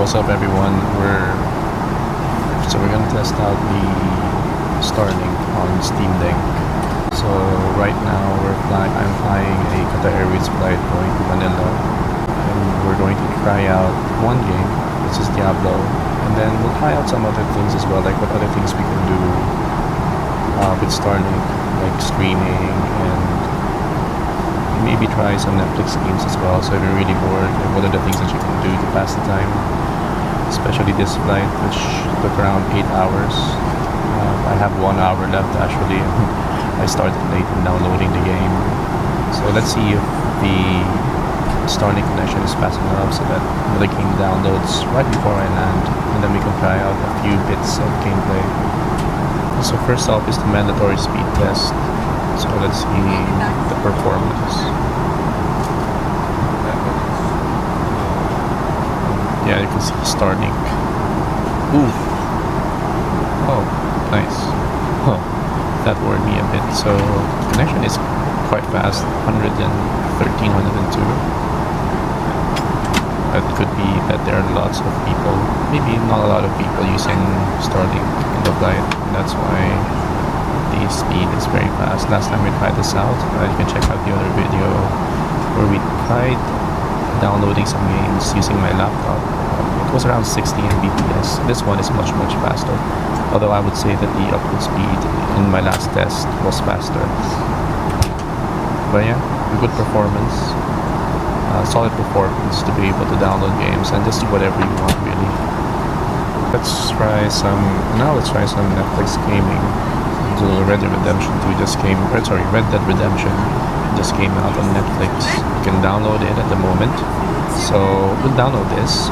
what's up everyone? We're gonna test out the Starlink on Steam Deck. So right now I'm flying a Qatar Airways flight going to Manila, and we're going to try out one game, which is Diablo, and then we'll try out some other things as well, like what other things we can do with Starlink, like streaming, and maybe try some Netflix games as well. So if you're really bored, like what are the things that you can do to pass the time, especially this flight, which took around 8 hours. I have 1 hour left actually. I started late in downloading the game, so let's see if the Starlink connection is fast enough so that the game downloads right before I land, and then we can try out a few bits of gameplay. So first off is the mandatory speed test. So let's see the performance. Yeah, you can see Starlink. Ooh. Oh, nice. Huh. That worried me a bit. So connection is quite fast, 113, 102. That could be that there are lots of people, maybe not a lot of people using Starlink in the flight. That's why the speed is very fast. Last time we tried this out, you can check out the other video where we tried downloading some games using my laptop. It was around 60 Mbps. This one is much faster, although I would say that the upload speed in my last test was faster. But yeah, good performance, solid performance to be able to download games and just do whatever you want really. Let's try some Netflix gaming. So Red Dead Redemption 2 just came, Red Dead Redemption just came out on Netflix. You can download it at the moment. So we'll download this.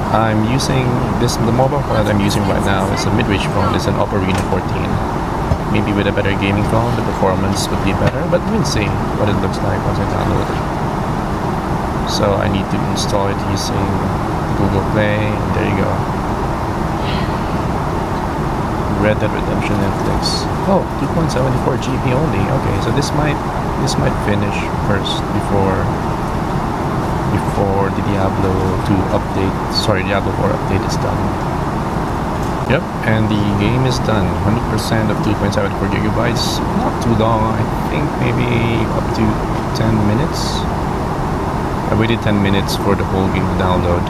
I'm using the mobile phone that I'm using right now is a mid-range phone. It's an Ocarina 14. Maybe with a better gaming phone, the performance would be better, but we'll see what it looks like once I download it. So I need to install it using Google Play. There you go. Red Dead Redemption Netflix. Oh, 2.74 GB only. Okay, so this might finish first before the Diablo 2 update. Sorry, Diablo 4 update is done. Yep, and the game is done. 100% of 2.74 gigabytes. Not too long. I think maybe up to 10 minutes. I waited 10 minutes for the whole game to download.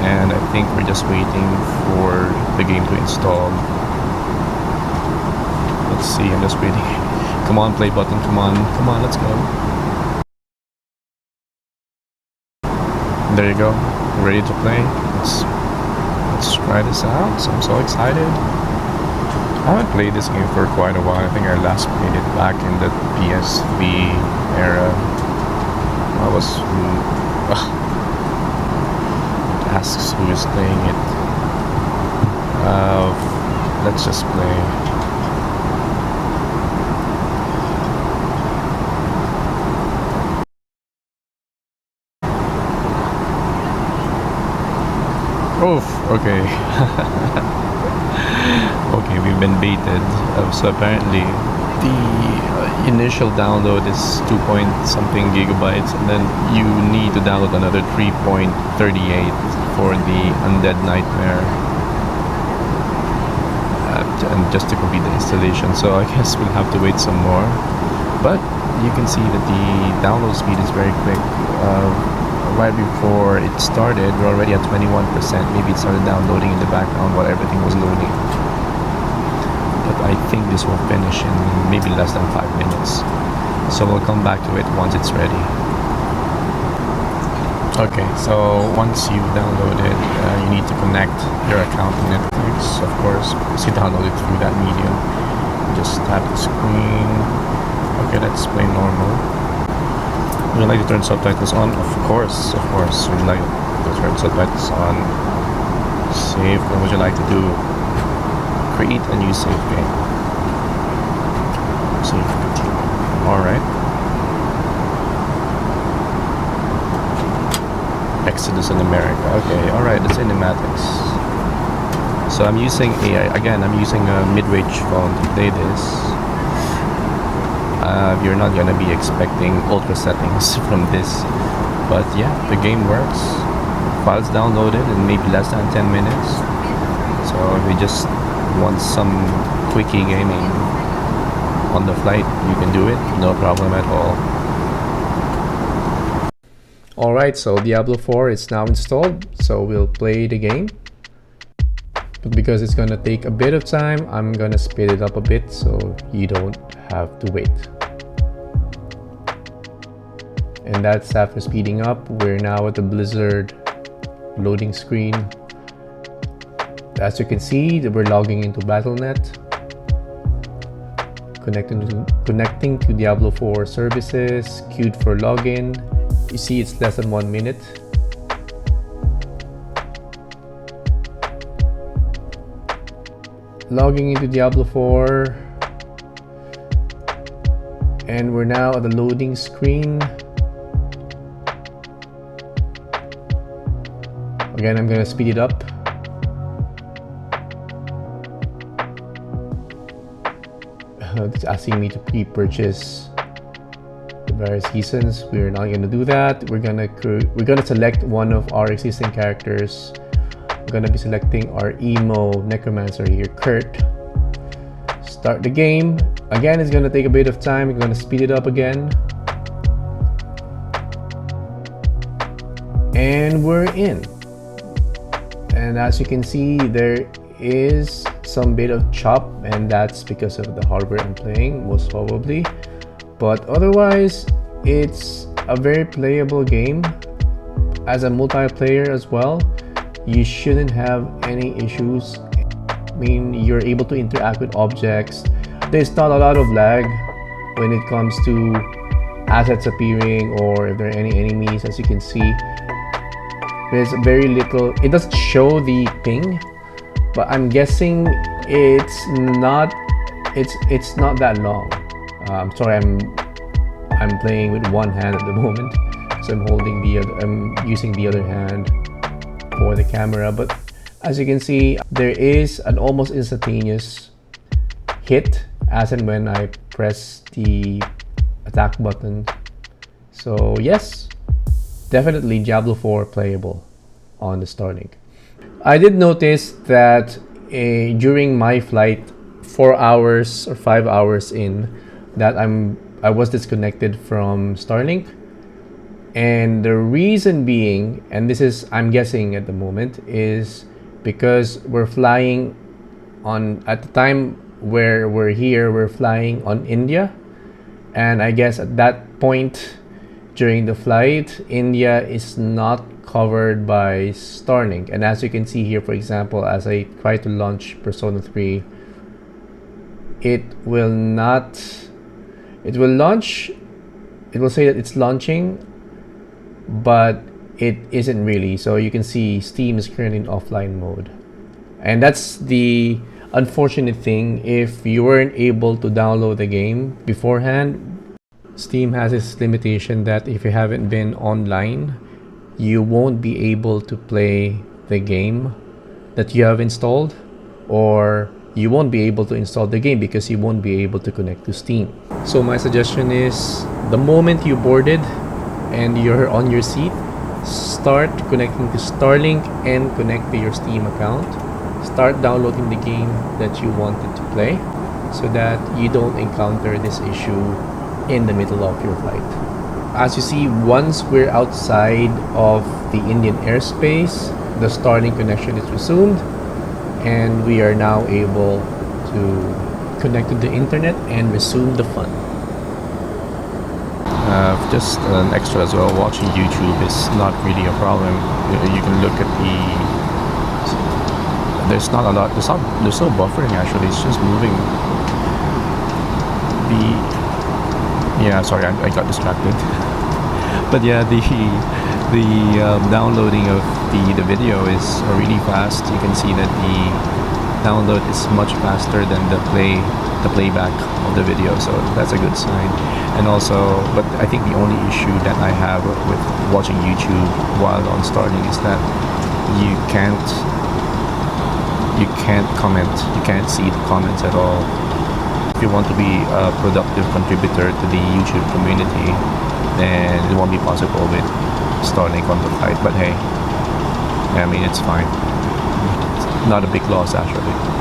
And I think we're just waiting for the game to install. Let's see, I'm just waiting. Come on, play button, come on, let's go. There you go, ready to play. Let's try this out. So I'm so excited. I haven't played this game for quite a while. I think I last played it back in the PS3 era. I was... asks who is playing it. Let's just play. Oof, okay. Okay, we've been baited. So apparently the initial download is 2 point something gigabytes, and then you need to download another 3.38 for the Undead Nightmare, and just to complete the installation. So I guess we'll have to wait some more, but you can see that the download speed is very quick. Right before it started, we're already at 21%. Maybe it started downloading in the background while everything was loading, but I think this will finish in maybe less than 5 minutes, so we'll come back to it once it's ready. Okay, so once you've downloaded, you need to connect your account to Netflix, of course, because you download it through that medium. Just tap the screen. Okay, let's play normal. Would you like to turn subtitles on? Of course. Would you like to turn subtitles on? Save. What would you like to do? Create a new save game. Save. Alright. Exodus in America. Okay, alright, the cinematics. So I'm using I'm using a mid-range phone to play this. You're not gonna be expecting ultra settings from this, but yeah, the game works. files downloaded in maybe less than 10 minutes. So if you just want some quickie gaming on the flight, you can do it, no problem at all. Alright, so Diablo 4 is now installed, so we'll play the game. But because it's gonna take a bit of time, I'm gonna speed it up a bit so you don't have to wait. And that's after speeding up. We're now at the Blizzard loading screen. As you can see, we're logging into Battle.net, connecting to Diablo 4 services, queued for login. You see it's less than 1 minute. Logging into Diablo 4, and we're now at the loading screen. Again, I'm gonna speed it up. It's asking me to pre-purchase the various seasons. We're not gonna do that. We're gonna select one of our existing characters. I'm gonna be selecting our emo necromancer here, Kurt. Start the game. Again, it's gonna take a bit of time. We're gonna speed it up again. And we're in. And as you can see, there is some bit of chop, and that's because of the hardware I'm playing, most probably. But otherwise, it's a very playable game. As a multiplayer as well, you shouldn't have any issues. I mean, you're able to interact with objects. There's not a lot of lag when it comes to assets appearing or if there are any enemies. As you can see, there's very little. It doesn't show the ping, but I'm guessing it's not that long. I'm sorry, I'm playing with one hand at the moment, so I'm using the other hand for the camera. But as you can see, there is an almost instantaneous hit as and when I press the attack button. So yes, definitely Diablo 4 playable on the Starlink. I did notice that during my flight, 4 hours or 5 hours in, that I was disconnected from Starlink. And the reason being, and this is, I'm guessing at the moment, is because we're flying on, at the time where we're here, we're flying on India. And I guess at that point during the flight, India is not covered by Starlink. And as you can see here, for example, as I try to launch Persona 3, it will launch, it will say that it's launching, but it isn't really. So you can see Steam is currently in offline mode. And that's the unfortunate thing. If you weren't able to download the game beforehand, Steam has this limitation that if you haven't been online, you won't be able to play the game that you have installed, or you won't be able to install the game because you won't be able to connect to Steam. So my suggestion is, the moment you boarded and you're on your seat, start connecting to Starlink and connect to your Steam account. Start downloading the game that you wanted to play so that you don't encounter this issue in the middle of your flight. As you see, once we're outside of the Indian airspace, the Starlink connection is resumed, and we are now able to connect to the internet and resume the fun. Just an extra as well, watching YouTube is not really a problem. You can look at there's not a lot, there's no buffering actually, it's just moving. Sorry, I got distracted. But yeah, the downloading of the video is really fast. You can see that the download is much faster than the playback of the video, so that's a good sign. And also, but I think the only issue that I have with watching YouTube while on Starlink is that you can't comment, you can't see the comments at all. If you want to be a productive contributor to the YouTube community, then it won't be possible with Starlink on the flight. But hey, I mean, it's fine. It's not a big loss actually.